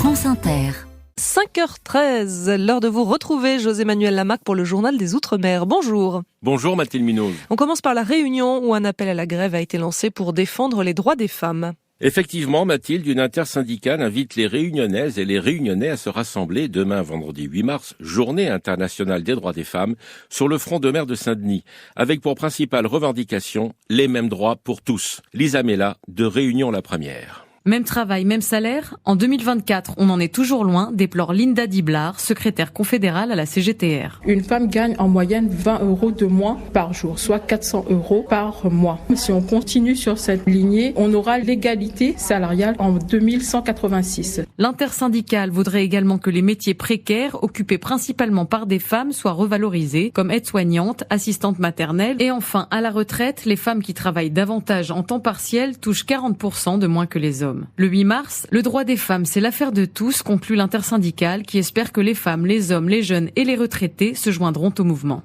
France Inter. 5h13, l'heure de vous retrouver, José-Manuel Lamaque, pour le journal des Outre-mer. Bonjour. Bonjour Mathilde Munoz. On commence par la Réunion, où un appel à la grève a été lancé pour défendre les droits des femmes. Effectivement, Mathilde, une intersyndicale invite les Réunionnaises et les Réunionnais à se rassembler demain, vendredi 8 mars, journée internationale des droits des femmes, sur le front de mer de Saint-Denis, avec pour principale revendication les mêmes droits pour tous. Lisa Mella, de Réunion la Première. Même travail, même salaire. En 2024, on en est toujours loin, déplore Linda Diblar, secrétaire confédérale à la CGTR. Une femme gagne en moyenne 20 € de moins par jour, soit 400 € par mois. Si on continue sur cette lignée, on aura l'égalité salariale en 2186. L'intersyndicale voudrait également que les métiers précaires, occupés principalement par des femmes, soient revalorisés, comme aide-soignante, assistante maternelle. Et enfin, à la retraite, les femmes qui travaillent davantage en temps partiel touchent 40% de moins que les hommes. Le 8 mars, le droit des femmes, c'est l'affaire de tous, conclut l'intersyndicale, qui espère que les femmes, les hommes, les jeunes et les retraités se joindront au mouvement.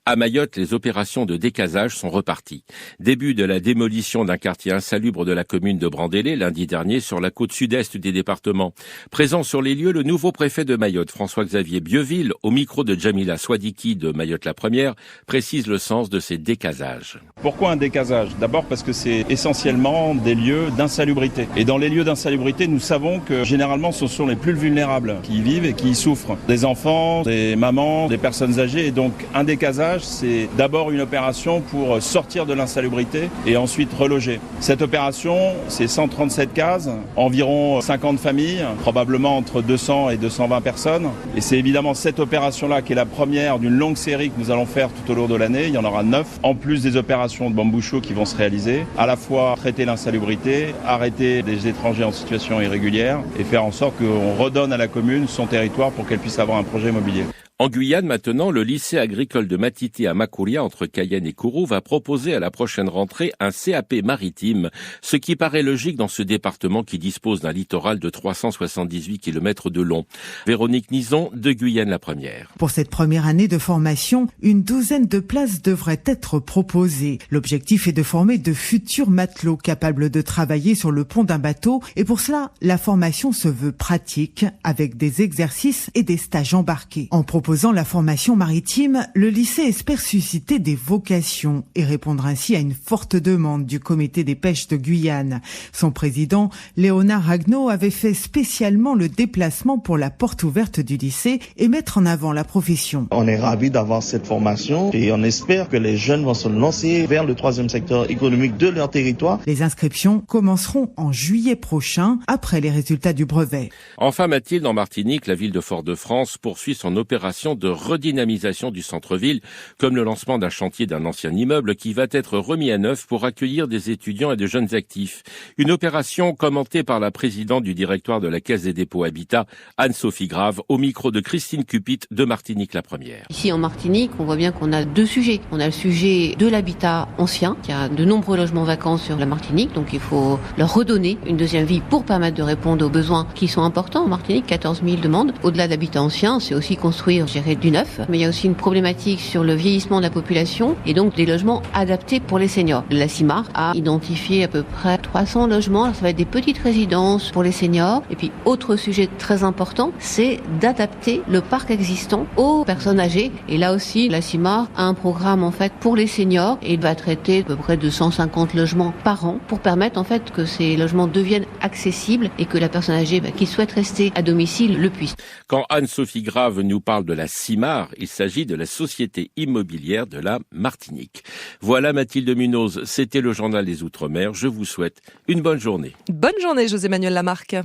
À Mayotte, les opérations de décasage sont reparties. Début de la démolition d'un quartier insalubre de la commune de Brandélé lundi dernier sur la côte sud-est des départements. Présent sur les lieux, le nouveau préfet de Mayotte, François-Xavier Bieville, au micro de Jamila Swadiki de Mayotte la Première, précise le sens de ces décasages. Pourquoi un décasage ? D'abord parce que c'est essentiellement des lieux d'insalubrité. Et dans les lieux d'insalubrité, nous savons que généralement ce sont les plus vulnérables qui y vivent et qui y souffrent. Des enfants, des mamans, des personnes âgées. Et donc un décasage, c'est d'abord une opération pour sortir de l'insalubrité et ensuite reloger. Cette opération, c'est 137 cases, environ 50 familles, probablement entre 200 et 220 personnes. Et c'est évidemment cette opération-là qui est la première d'une longue série que nous allons faire tout au long de l'année. Il y en aura 9, en plus des opérations de bambou chaud qui vont se réaliser. À la fois traiter l'insalubrité, arrêter des étrangers en situation irrégulière et faire en sorte qu'on redonne à la commune son territoire pour qu'elle puisse avoir un projet immobilier. En Guyane, maintenant, le lycée agricole de Matiti à Makouria, entre Cayenne et Kourou, va proposer à la prochaine rentrée un CAP maritime, ce qui paraît logique dans ce département qui dispose d'un littoral de 378 km de long. Véronique Nison, de Guyane la Première. Pour cette première année de formation, une douzaine de places devraient être proposées. L'objectif est de former de futurs matelots capables de travailler sur le pont d'un bateau, et pour cela, la formation se veut pratique, avec des exercices et des stages embarqués. En proposant la formation maritime, le lycée espère susciter des vocations et répondre ainsi à une forte demande du comité des pêches de Guyane. Son président, Léonard Ragnaud, avait fait spécialement le déplacement pour la porte ouverte du lycée et mettre en avant la profession. On est ravis d'avoir cette formation et on espère que les jeunes vont se lancer vers le troisième secteur économique de leur territoire. Les inscriptions commenceront en juillet prochain, après les résultats du brevet. Enfin, Mathilde, en Martinique, la ville de Fort-de-France poursuit son opération de redynamisation du centre-ville, comme le lancement d'un chantier d'un ancien immeuble qui va être remis à neuf pour accueillir des étudiants et de jeunes actifs. Une opération commentée par la présidente du directoire de la Caisse des dépôts Habitat, Anne-Sophie Grave, au micro de Christine Cupit de Martinique la Première. Ici en Martinique, on voit bien qu'on a deux sujets. On a le sujet de l'habitat ancien, il y a de nombreux logements vacants sur la Martinique, donc il faut leur redonner une deuxième vie pour permettre de répondre aux besoins qui sont importants en Martinique, 14 000 demandes. Au-delà de l'habitat ancien, c'est aussi construire du neuf, mais il y a aussi une problématique sur le vieillissement de la population et donc des logements adaptés pour les seniors. La CIMAR a identifié à peu près 300 logements, ça va être des petites résidences pour les seniors. Et puis autre sujet très important, c'est d'adapter le parc existant aux personnes âgées. Et là aussi, la CIMAR a un programme en fait pour les seniors et il va traiter à peu près de 150 logements par an pour permettre en fait que ces logements deviennent accessibles et que la personne âgée qui souhaite rester à domicile le puisse. Quand Anne-Sophie Grave nous parle de la CIMAR, il s'agit de la Société immobilière de la Martinique. Voilà Mathilde Munoz, c'était le journal des Outre-mer. Je vous souhaite une bonne journée. Bonne journée, José-Manuel Lamaque.